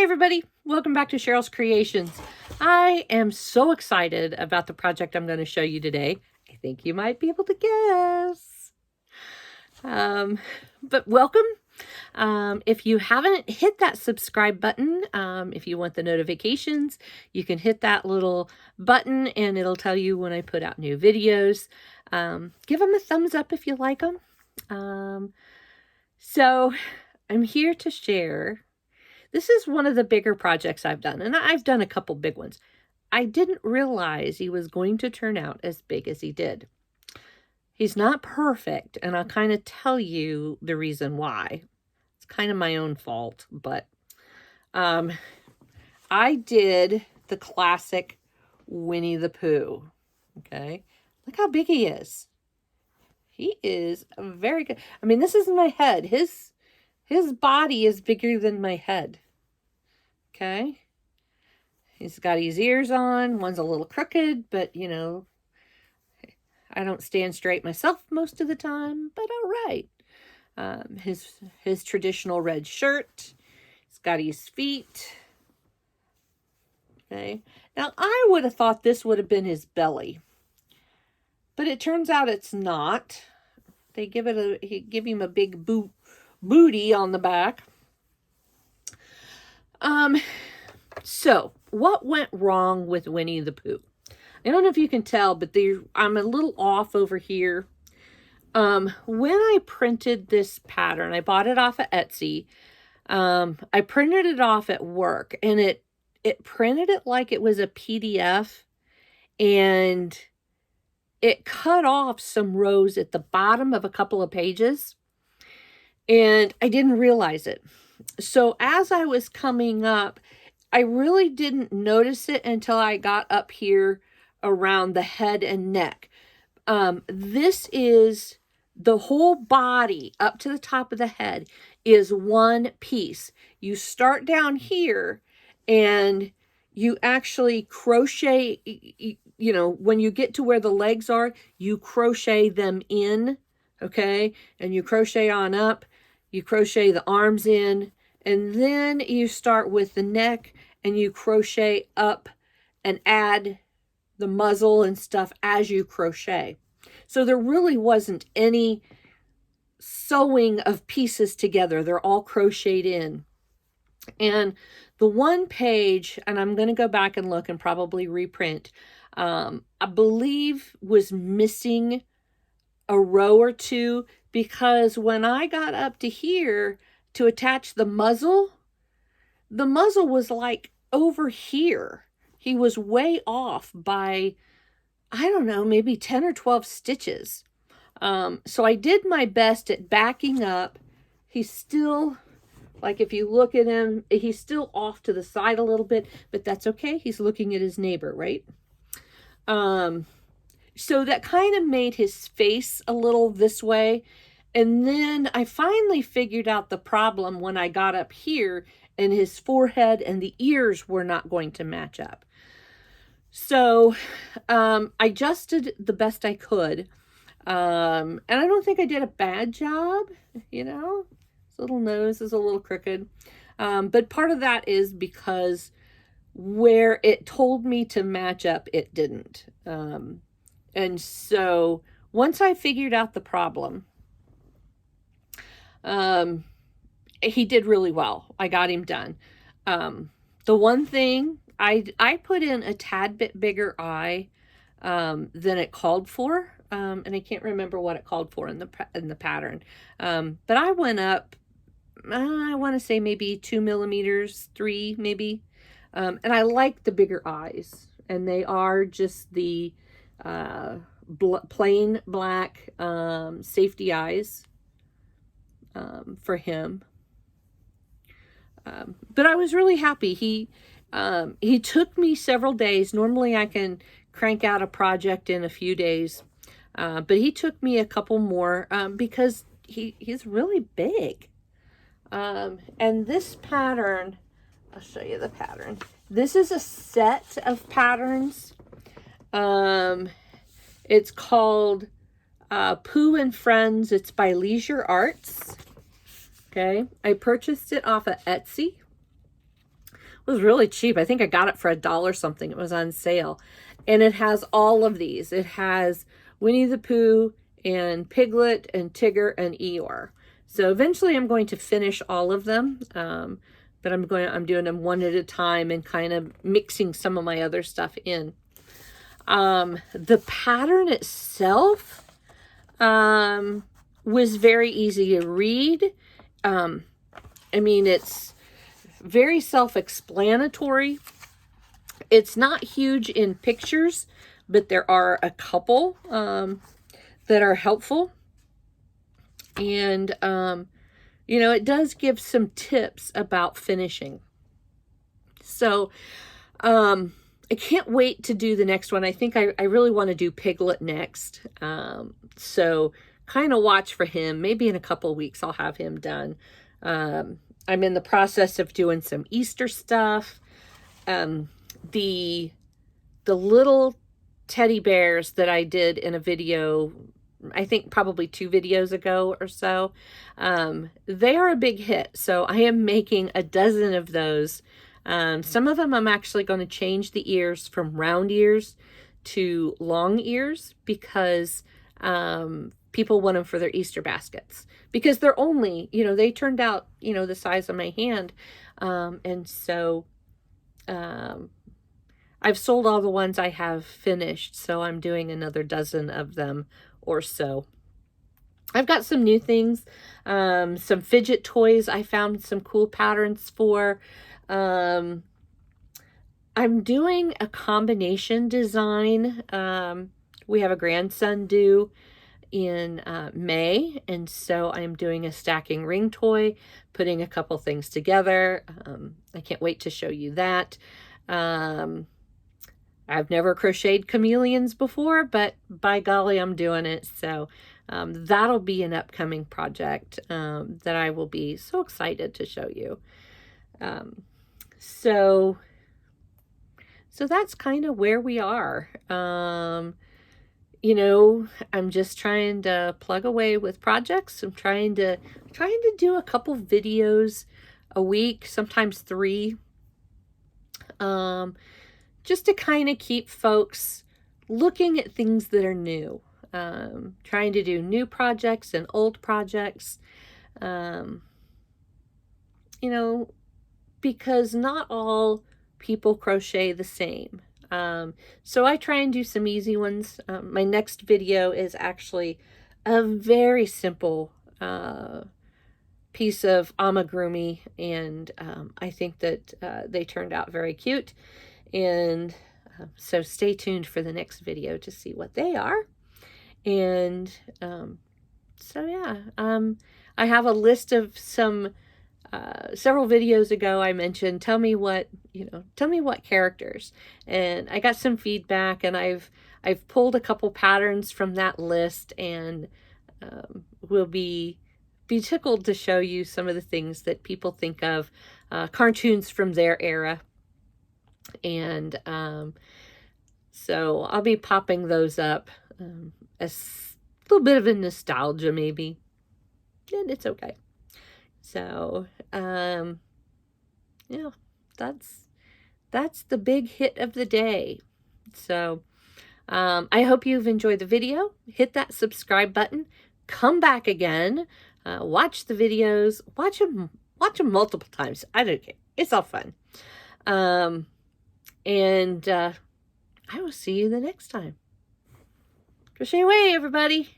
Hi everybody, welcome back to Cheryl's Creations. I am so excited about the project I'm going to show you today. I think you might be able to guess. But welcome. If you haven't hit that subscribe button, if you want the notifications, you can hit that little button and it'll tell you when I put out new videos. Give them a thumbs up if you like them. So I'm here to share. This is one of the bigger projects I've done, and I've done a couple big ones. I didn't realize he was going to turn out as big as he did. He's not perfect, and I'll kind of tell you the reason why. It's kind of my own fault, but I did the classic Winnie the Pooh, okay? Look how big he is. He is very good. I mean, this is my head. His body is bigger than my head. Okay. He's got his ears on. One's a little crooked, but you know, I don't stand straight myself most of the time, but all right. His traditional red shirt. He's got his feet. Okay. Now, I would have thought this would have been his belly, but it turns out it's not. They give him a big booty on the back. So what went wrong with Winnie the Pooh? I don't know if you can tell, but I'm a little off over here. When I printed this pattern, I bought it off of Etsy. I printed it off at work, and it printed it like it was a PDF, and it cut off some rows at the bottom of a couple of pages, and I didn't realize it. So as I was coming up, I really didn't notice it until I got up here around the head and neck. This is the whole body up to the top of the head is one piece. You start down here and you actually crochet, you know, when you get to where the legs are, you crochet them in, okay? And you crochet on up, you crochet the arms in, and then you start with the neck and you crochet up and add the muzzle and stuff as you crochet. So there really wasn't any sewing of pieces together. They're all crocheted in. And the one page, and I'm going to go back and look and probably reprint, I believe was missing a row or two, because when I got up to here to attach the muzzle was like over here. He was way off by, I don't know, maybe 10 or 12 stitches. So I did my best at backing up. He's still, like if you look at him, he's still off to the side a little bit, but that's okay. He's looking at his neighbor, right? So that kind of made his face a little this way. And then I finally figured out the problem when I got up here, and his forehead and the ears were not going to match up. So I adjusted the best I could. And I don't think I did a bad job, you know. His little nose is a little crooked. But part of that is because where it told me to match up, it didn't. And so once I figured out the problem, he did really well. I got him done. The one thing, I put in a tad bit bigger eye than it called for, and I can't remember what it called for in the pattern. But I went up, I want to say maybe 2 millimeters, 3 maybe, and I like the bigger eyes, and they are just the plain black safety eyes for him. But I was really happy. He took me several days. Normally I can crank out a project in a few days. But he took me a couple more because he's really big. And this pattern, I'll show you the pattern. This is a set of patterns. It's called Pooh and Friends. It's by Leisure Arts. Okay, I purchased it off of Etsy. was really cheap. I think I got it for $1 something. It was on sale. And it has all of these. It has Winnie the Pooh and Piglet and Tigger and Eeyore. So eventually I'm going to finish all of them. But I'm doing them one at a time and kind of mixing some of my other stuff in. The pattern itself was very easy to read. I mean, it's very self-explanatory. It's not huge in pictures, but there are a couple that are helpful. And, you know, it does give some tips about finishing. So, I can't wait to do the next one. I think I really want to do Piglet next. So kind of watch for him. Maybe in a couple weeks I'll have him done. I'm in the process of doing some Easter stuff. The little teddy bears that I did in a video, I think probably 2 videos ago or so, they are a big hit. So I am making a dozen of those. Some of them I'm actually going to change the ears from round ears to long ears because people want them for their Easter baskets. Because they're only, you know, they turned out, you know, the size of my hand. And so I've sold all the ones I have finished, so I'm doing another dozen of them or so. I've got some new things, some fidget toys I found some cool patterns for. I'm doing a combination design. We have a grandson due in May, and so I'm doing a stacking ring toy, putting a couple things together. I can't wait to show you that. I've never crocheted chameleons before, but by golly, I'm doing it. So that'll be an upcoming project that I will be so excited to show you. So that's kind of where we are. You know, I'm just trying to plug away with projects. I'm trying to do a couple videos a week, sometimes 3. Just to kind of keep folks looking at things that are new. Trying to do new projects and old projects. You know, because not all people crochet the same. So I try and do some easy ones. My next video is actually a very simple piece of amigurumi, and I think that they turned out very cute. And so stay tuned for the next video to see what they are. And so yeah, I have a list of some several videos ago I mentioned, tell me what characters, and I got some feedback, and I've pulled a couple patterns from that list, and will be tickled to show you some of the things that people think of, cartoons from their era. And so I'll be popping those up as a little bit of a nostalgia maybe, and it's okay. So, yeah, that's the big hit of the day. So, I hope you've enjoyed the video. Hit that subscribe button. Come back again. Watch the videos. Watch them multiple times. I don't care. It's all fun. And I will see you the next time. Crochet away, everybody.